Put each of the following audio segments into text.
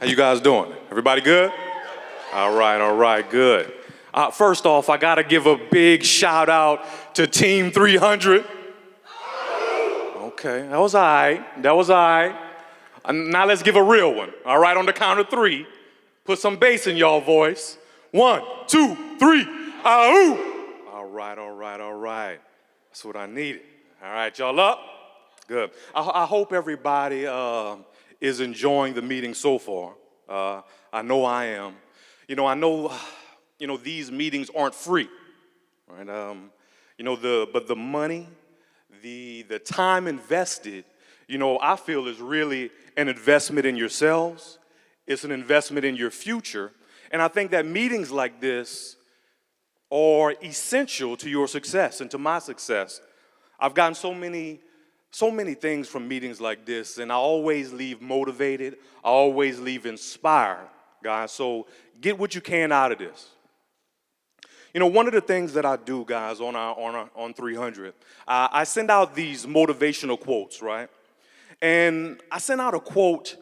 How you guys doing? Everybody good? All right, good. First off, I gotta give a big shout out to Team 300. Okay, that was all right. Now let's give a real one, all right, on the count of three. Put some bass in y'all voice. 1, 2, 3, ah-ooh. All right. That's what I needed. All right, y'all up? Good. I hope everybody is enjoying the meeting so far. I know I am. I know these meetings aren't free, right? But the money, the time invested, I feel is really an investment in yourselves. It's an investment in your future. And I think that meetings like this are essential to your success and to my success. I've gotten so many things from meetings like this, and I always leave motivated. I always leave inspired, guys. So get what you can out of this. One of the things that I do, guys, on 300, I send out these motivational quotes, right? And I sent out a quote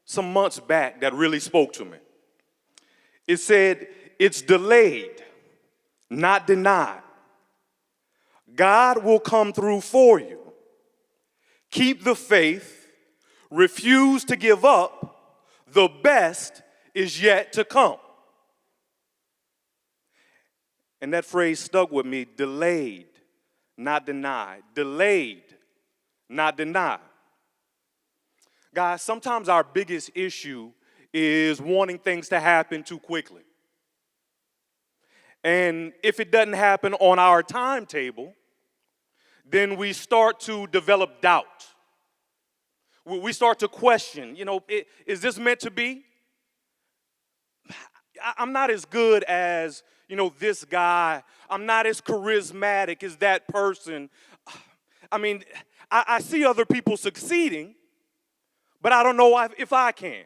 some months back that really spoke to me. It said, "It's delayed, not denied. God will come through for you. Keep the faith, refuse to give up. The best is yet to come." And that phrase stuck with me: delayed, not denied. Delayed, not denied. Guys, sometimes our biggest issue is wanting things to happen too quickly. And if it doesn't happen on our timetable, then we start to develop doubt. We start to question, is this meant to be? I'm not as good as, this guy. I'm not as charismatic as that person. I mean, I see other people succeeding, but I don't know if I can,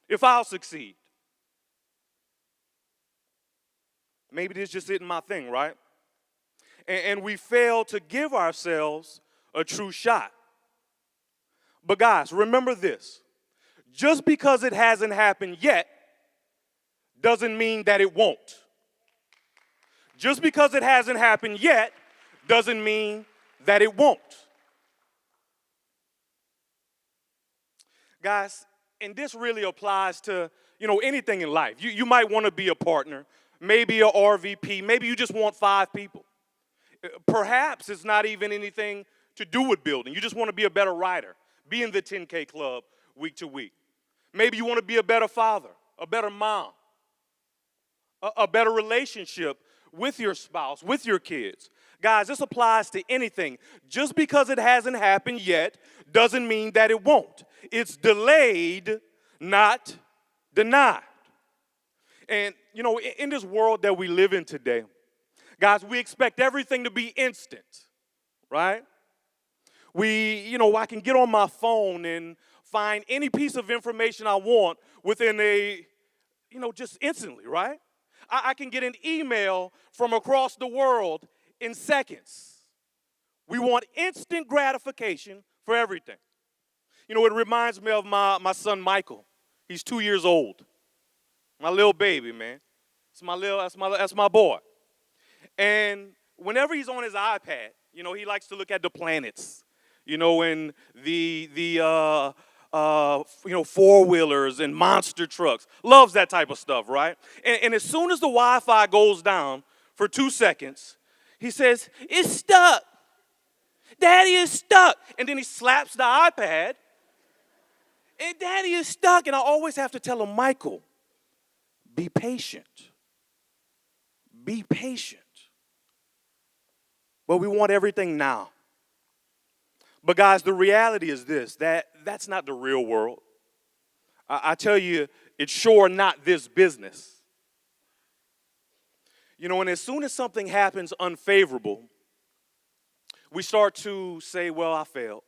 if I'll succeed. Maybe this just isn't my thing, right? And we fail to give ourselves a true shot. But guys, remember this. Just because it hasn't happened yet doesn't mean that it won't. Just because it hasn't happened yet doesn't mean that it won't. Guys, and this really applies to, anything in life. You might want to be a partner, maybe a RVP, maybe you just want 5 people. Perhaps it's not even anything to do with building. You just want to be a better writer, be in the 10K club week to week. Maybe you want to be a better father, a better mom, a better relationship with your spouse, with your kids. Guys, this applies to anything. Just because it hasn't happened yet doesn't mean that it won't. It's delayed, not denied. And, in this world that we live in today, guys, we expect everything to be instant, right? I can get on my phone and find any piece of information I want within just instantly, right? I can get an email from across the world in seconds. We want instant gratification for everything. It reminds me of my son Michael. He's 2 years old. My little baby, man. That's my boy. And whenever he's on his iPad, he likes to look at the planets, and the four-wheelers and monster trucks. Loves that type of stuff, right? And as soon as the Wi-Fi goes down for 2 seconds, he says, "It's stuck. Daddy is stuck." And then he slaps the iPad, and Daddy is stuck. And I always have to tell him, "Michael, be patient. Be patient." But we want everything now. But guys, the reality is this, that's not the real world. I tell you, it's sure not this business. And as soon as something happens unfavorable, we start to say, well, I failed.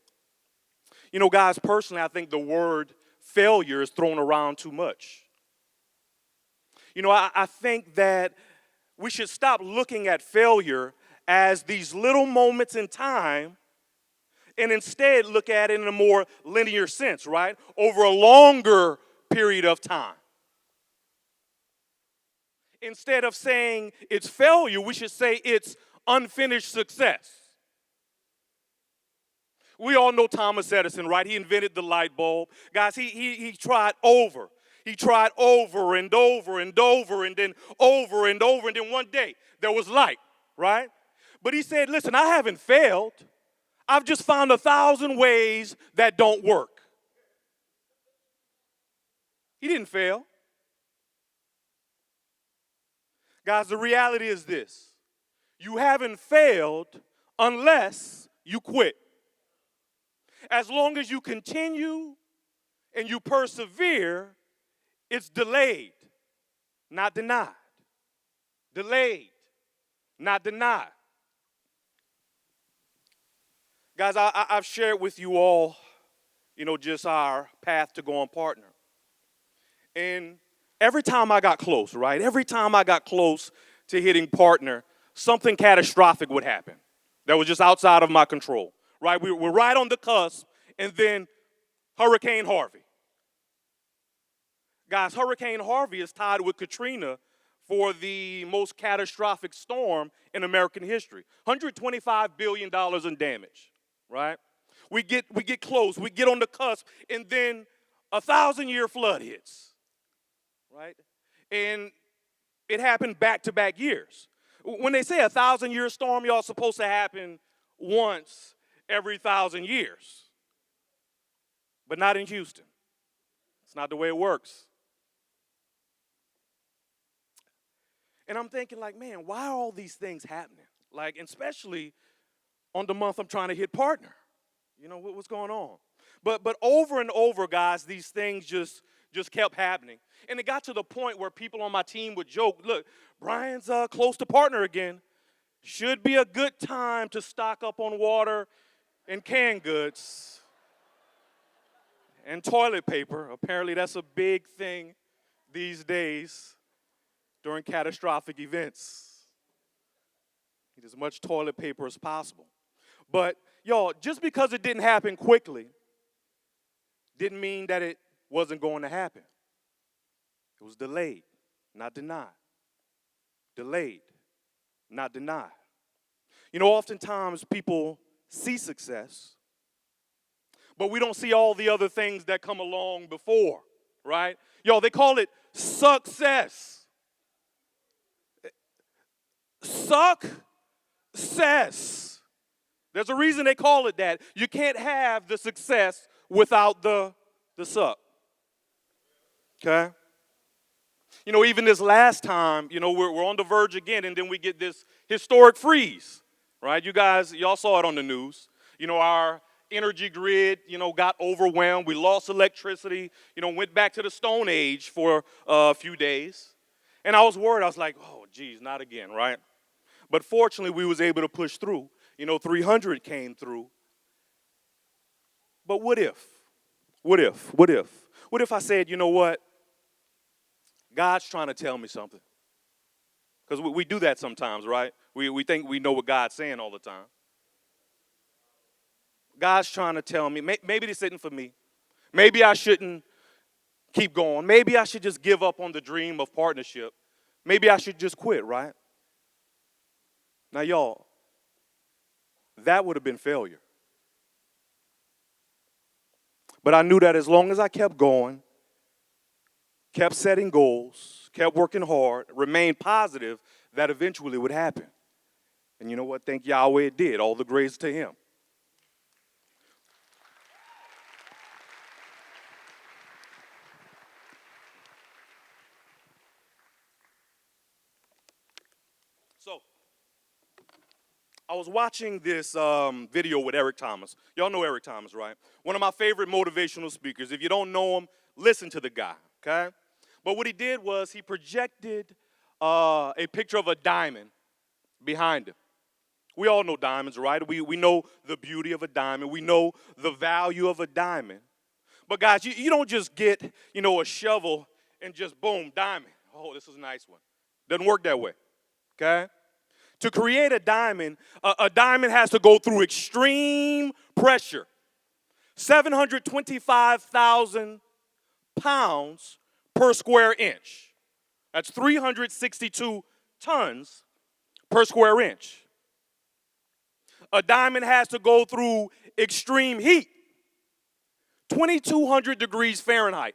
Guys, personally, I think the word failure is thrown around too much. I think that we should stop looking at failure as these little moments in time and instead look at it in a more linear sense, right? Over a longer period of time. Instead of saying it's failure, we should say it's unfinished success. We all know Thomas Edison, right? He invented the light bulb. Guys, he tried over. He tried over and over and over and then over and over. And then one day there was light, right? But he said, listen, I haven't failed. I've just found 1,000 ways that don't work. He didn't fail. Guys, the reality is this. You haven't failed unless you quit. As long as you continue and you persevere, it's delayed, not denied. Delayed, not denied. Guys, I've shared with you all, just our path to go on partner. And every time I got close, right? Every time I got close to hitting partner, something catastrophic would happen that was just outside of my control, right? We're right on the cusp, and then Hurricane Harvey. Guys, Hurricane Harvey is tied with Katrina for the most catastrophic storm in American history. $125 billion in damage, right? We get close, we get on the cusp, and then a 1,000-year flood hits. Right? And it happened back-to-back years. When they say a 1,000-year storm, y'all, supposed to happen once every 1,000 years. But not in Houston. It's not the way it works. And I'm thinking like, man, why are all these things happening? Like, especially on the month I'm trying to hit partner. What's going on? But over and over, guys, these things just kept happening. And it got to the point where people on my team would joke, look, Brian's close to partner again. Should be a good time to stock up on water and canned goods and toilet paper. Apparently that's a big thing these days during catastrophic events. Need as much toilet paper as possible. But, y'all, just because it didn't happen quickly didn't mean that it wasn't going to happen. It was delayed, not denied. Delayed, not denied. Oftentimes people see success, but we don't see all the other things that come along before, right? Y'all, they call it success. Success. There's a reason they call it that. You can't have the success without the suck. Okay? Even this last time, we're on the verge again, and then we get this historic freeze, right? Y'all saw it on the news. Our energy grid, got overwhelmed. We lost electricity, went back to the Stone Age for a few days. And I was worried. I was like, oh, geez, not again, right? But fortunately, we was able to push through. 300 came through. But what if? What if I said, you know what? God's trying to tell me something. Because we do that sometimes, right? We think we know what God's saying all the time. God's trying to tell me, maybe this isn't for me. Maybe I shouldn't keep going. Maybe I should just give up on the dream of partnership. Maybe I should just quit, right? Now, y'all, that would have been failure. But I knew that as long as I kept going, kept setting goals, kept working hard, remained positive, that eventually would happen. And you know what? Thank Yahweh it did. All the grace to him. So, I was watching this video with Eric Thomas. Y'all know Eric Thomas, right? One of my favorite motivational speakers. If you don't know him, listen to the guy, okay? But what he did was he projected a picture of a diamond behind him. We all know diamonds, right? We know the beauty of a diamond. We know the value of a diamond. But guys, you don't just get, a shovel and just boom, diamond. Oh, this is a nice one. Doesn't work that way, okay? To create a diamond has to go through extreme pressure. 725,000 pounds per square inch. That's 362 tons per square inch. A diamond has to go through extreme heat, 2,200 degrees Fahrenheit.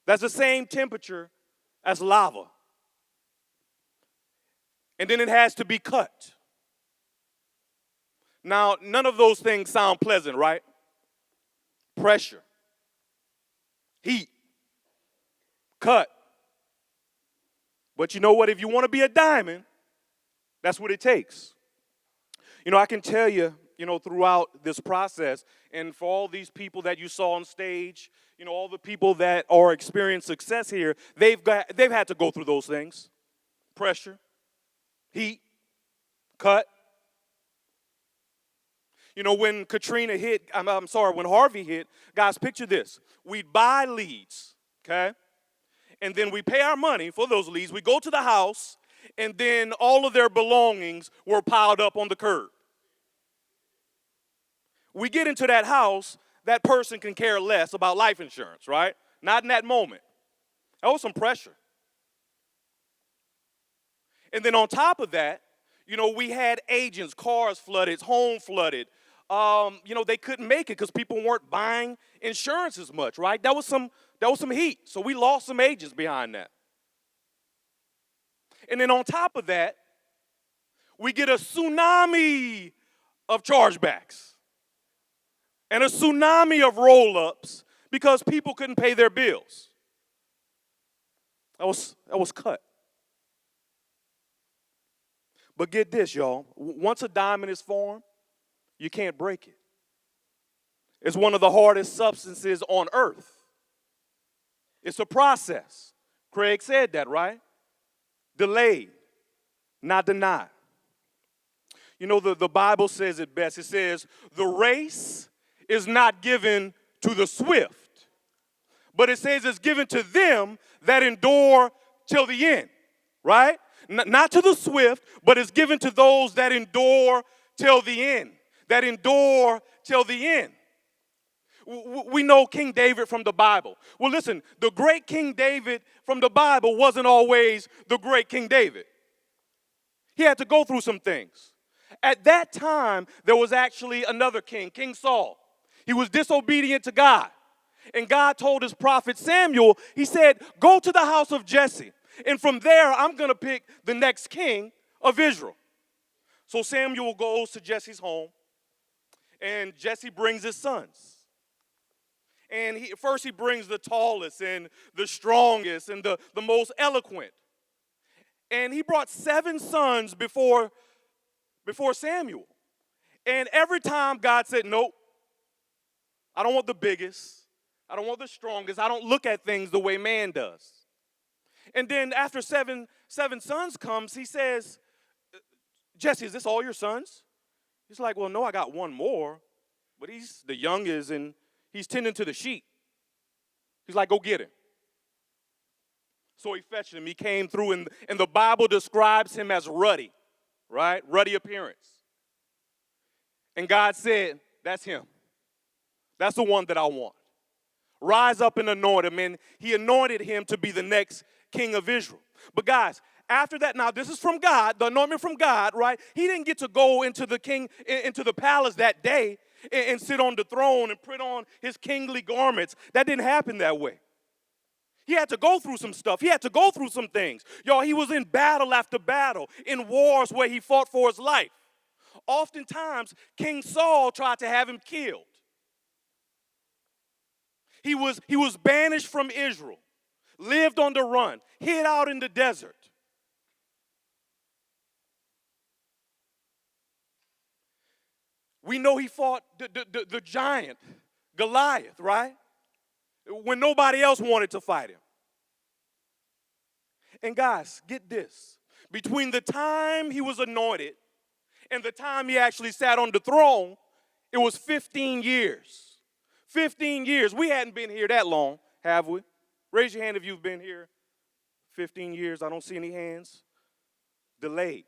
That's the same temperature as lava. And then it has to be cut. Now, none of those things sound pleasant, right? Pressure, heat, cut. But you know what? If you want to be a diamond, that's what it takes. I can tell you, throughout this process, and for all these people that you saw on stage, all the people that are experiencing success here, they've had to go through those things. Pressure, heat, cut. When Katrina hit, when Harvey hit, guys, picture this. We'd buy leads, okay? And then we pay our money for those leads. We go to the house, and then all of their belongings were piled up on the curb. We get into that house, that person can care less about life insurance, right? Not in that moment. That was some pressure. And then on top of that, we had agents, cars flooded, home flooded. They couldn't make it because people weren't buying insurance as much, right? That was some heat. So we lost some agents behind that. And then on top of that, we get a tsunami of chargebacks and a tsunami of roll-ups because people couldn't pay their bills. That was cut. But get this, y'all. Once a diamond is formed, you can't break it. It's one of the hardest substances on earth. It's a process. Craig said that, right? Delayed, not denied. The Bible says it best. It says, the race is not given to the swift, but it says it's given to them that endure till the end, right? Not to the swift, but it's given to those that endure till the end. That endure till the end. We know King David from the Bible. Well, listen, the great King David from the Bible wasn't always the great King David. He had to go through some things. At that time, there was actually another king, King Saul. He was disobedient to God. And God told his prophet Samuel, he said, go to the house of Jesse. And from there, I'm going to pick the next king of Israel. So Samuel goes to Jesse's home, and Jesse brings his sons. And first he brings the tallest and the strongest and the most eloquent. And he brought 7 sons before Samuel. And every time God said, nope, I don't want the biggest. I don't want the strongest. I don't look at things the way man does. And then after seven sons comes, he says, Jesse, is this all your sons? He's like, well, no, I got one more, but he's the youngest and he's tending to the sheep. He's like, go get him. So he fetched him. He came through, and the Bible describes him as ruddy, right? Ruddy appearance. And God said, that's him. That's the one that I want. Rise up and anoint him. And he anointed him to be the next king of Israel. But guys, after that, now this is from God, the anointment from God, right? He didn't get to go into the palace that day and sit on the throne and put on his kingly garments. That didn't happen that way. He had to go through some stuff. He had to go through some things. Y'all, he was in battle after battle, in wars where he fought for his life. Oftentimes, King Saul tried to have him killed. He was banished from Israel, lived on the run, hid out in the desert. We know he fought the giant, Goliath, right? When nobody else wanted to fight him. And guys, get this. Between the time he was anointed and the time he actually sat on the throne, it was 15 years. 15 years. We hadn't been here that long, have we? Raise your hand if you've been here 15 years. I don't see any hands. Delayed,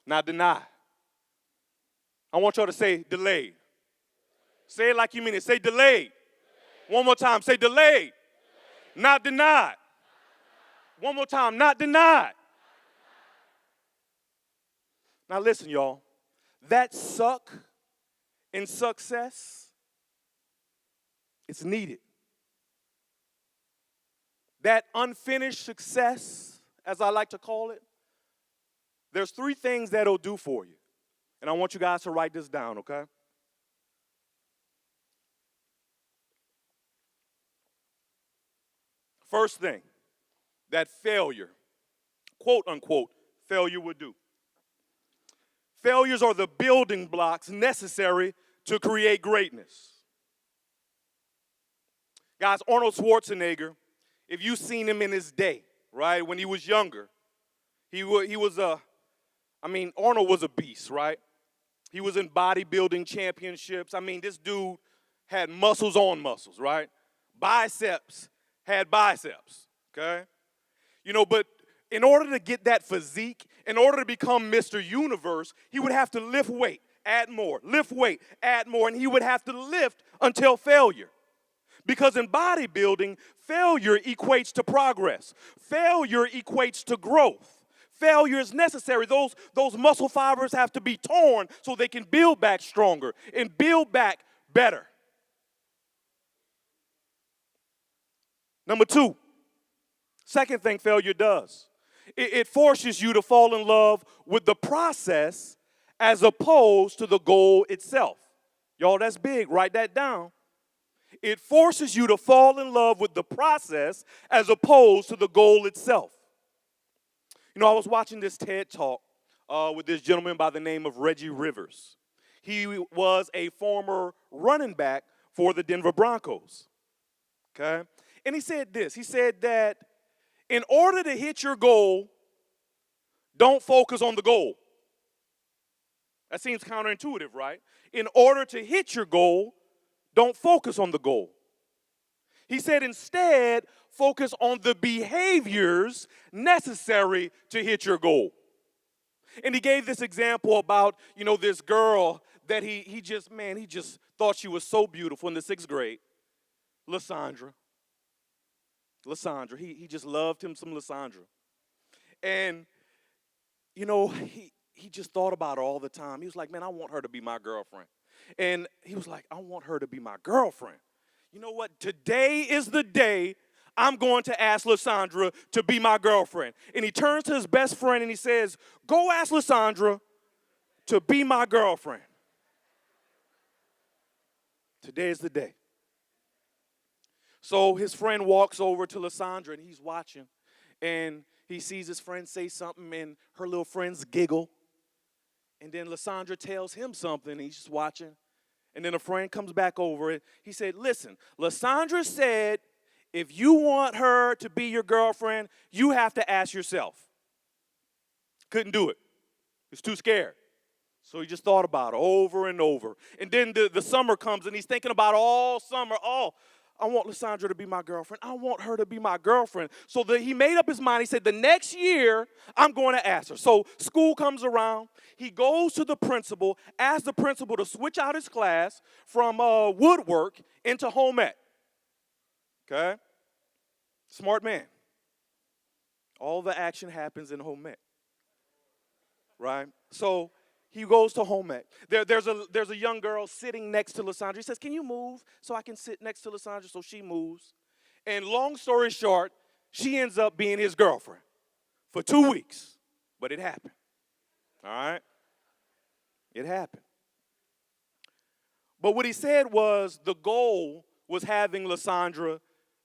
not denied. I want y'all to say delayed. Say it like you mean it. Say delayed, One more time, say delayed, not denied. One more time, not denied. Now listen, y'all, that suck in success, it's needed. That unfinished success, as I like to call it, there's three things that it'll do for you. And I want you guys to write this down, okay? First thing that failure, quote unquote, failure would do. Failures are the building blocks necessary to create greatness. Guys, Arnold Schwarzenegger, if you've seen him in his day, right, when he was younger, Arnold was a beast, right? He was in bodybuilding championships. I mean, this dude had muscles on muscles, right? Biceps had biceps, okay? But in order to get that physique, in order to become Mr. Universe, he would have to lift weight, add more, lift weight, add more, and he would have to lift until failure. Because in bodybuilding, failure equates to progress. Failure equates to growth. Failure is necessary. Those muscle fibers have to be torn so they can build back stronger and build back better. Number two, second thing failure does, it forces you to fall in love with the process as opposed to the goal itself. Y'all, that's big. Write that down. It forces you to fall in love with the process as opposed to the goal itself. I was watching this TED Talk with this gentleman by the name of Reggie Rivers. He was a former running back for the Denver Broncos, okay? And he said this. He said that in order to hit your goal, don't focus on the goal. That seems counterintuitive, right? In order to hit your goal, don't focus on the goal. He said instead, focus on the behaviors necessary to hit your goal. And he gave this example about, this girl that he just thought she was so beautiful in the 6th grade, Lysandra. He just loved him some Lysandra. And, he just thought about her all the time. He was like, man, I want her to be my girlfriend. And he was like, I want her to be my girlfriend. You know what? Today is the day I'm going to ask Lysandra to be my girlfriend. And he turns to his best friend and he says, go ask Lysandra to be my girlfriend. Today is the day. So his friend walks over to Lysandra and he's watching. And he sees his friend say something and her little friends giggle. And then Lysandra tells him something and he's just watching. And then a friend comes back over and he said, listen, Lysandra said, if you want her to be your girlfriend, you have to ask yourself. Couldn't do it. He was too scared. So he just thought about it over and over. And then the summer comes and he's thinking about all summer, I want Lysandra to be my girlfriend. I want her to be my girlfriend. So he made up his mind. He said, the next year, I'm going to ask her. So school comes around. He goes to the principal, asks the principal to switch out his class from woodwork into home ec. Okay? Smart man. All the action happens in home ec. Right? So he goes to home ec. There's a young girl sitting next to Lysandra. He says, can you move so I can sit next to Lysandra? So she moves. And long story short, she ends up being his girlfriend for 2 weeks. But it happened. All right? It happened. But what he said was the goal was having Lysandra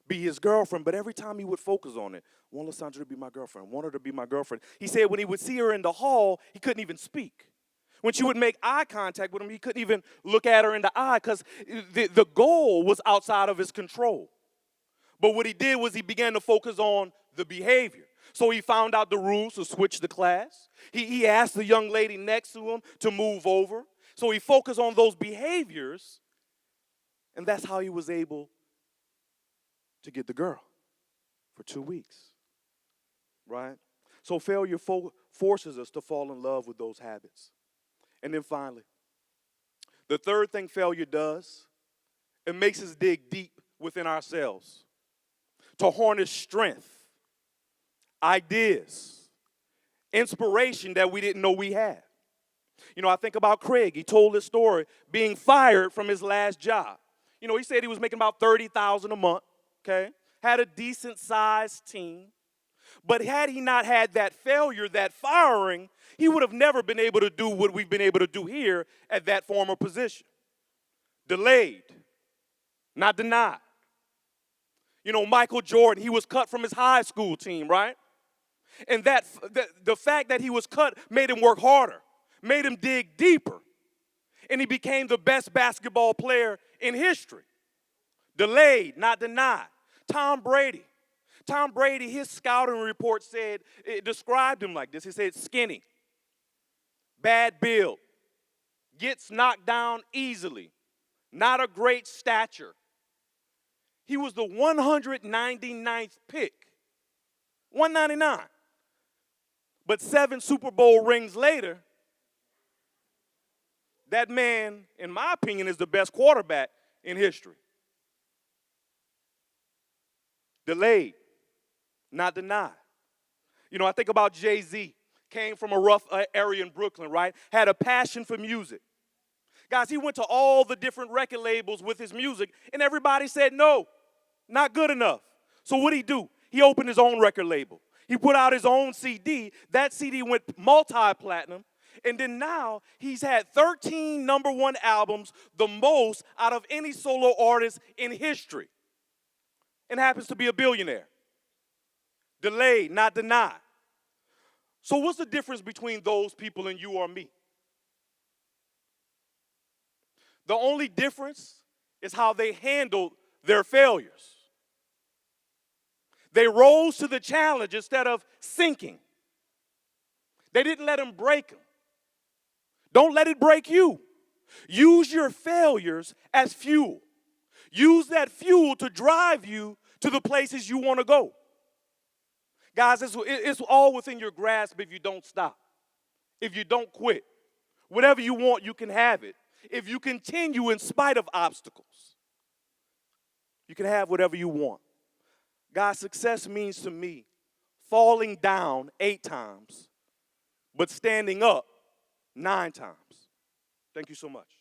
be his girlfriend. But every time he would focus on it, want Lysandra to be my girlfriend, want her to be my girlfriend. He said when he would see her in the hall, he couldn't even speak. When she would make eye contact with him, he couldn't even look at her in the eye because the goal was outside of his control. But what he did was he began to focus on the behavior. So he found out the rules to switch the class. He asked the young lady next to him to move over. So he focused on those behaviors, and that's how he was able to get the girl for 2 weeks, right? So failure forces us to fall in love with those habits. And then finally, the third thing failure does, it makes us dig deep within ourselves to harness strength, ideas, inspiration that we didn't know we had. You know, I think about Craig. He told his story being fired from his last job. You know, he said he was making about $30,000 a month, okay? Had a decent-sized team. But had he not had that failure, that firing, he would have never been able to do what we've been able to do here at that former position. Delayed, not denied. You know, Michael Jordan, he was cut from his high school team, right? And the fact that he was cut made him work harder, made him dig deeper, and he became the best basketball player in history. Delayed, not denied. Tom Brady, his scouting report said, it described him like this. He said skinny, bad build, gets knocked down easily, not a great stature. He was the 199th pick, 199. But 7 Super Bowl rings later, that man, in my opinion, is the best quarterback in history. Delayed, not denied. You know, I think about Jay-Z. Came from a rough area in Brooklyn, right? Had a passion for music. Guys, he went to all the different record labels with his music, and everybody said, no, not good enough. So what'd he do? He opened his own record label. He put out his own CD. That CD went multi-platinum. And then now he's had 13 #1 albums, the most out of any solo artist in history. And happens to be a billionaire. Delayed, not denied. So what's the difference between those people and you or me? The only difference is how they handled their failures. They rose to the challenge instead of sinking. They didn't let them break them. Don't let it break you. Use your failures as fuel. Use that fuel to drive you to the places you want to go. Guys, it's all within your grasp if you don't stop, if you don't quit. Whatever you want, you can have it. If you continue in spite of obstacles, you can have whatever you want. Guys, success means to me falling down 8 times, but standing up 9 times. Thank you so much.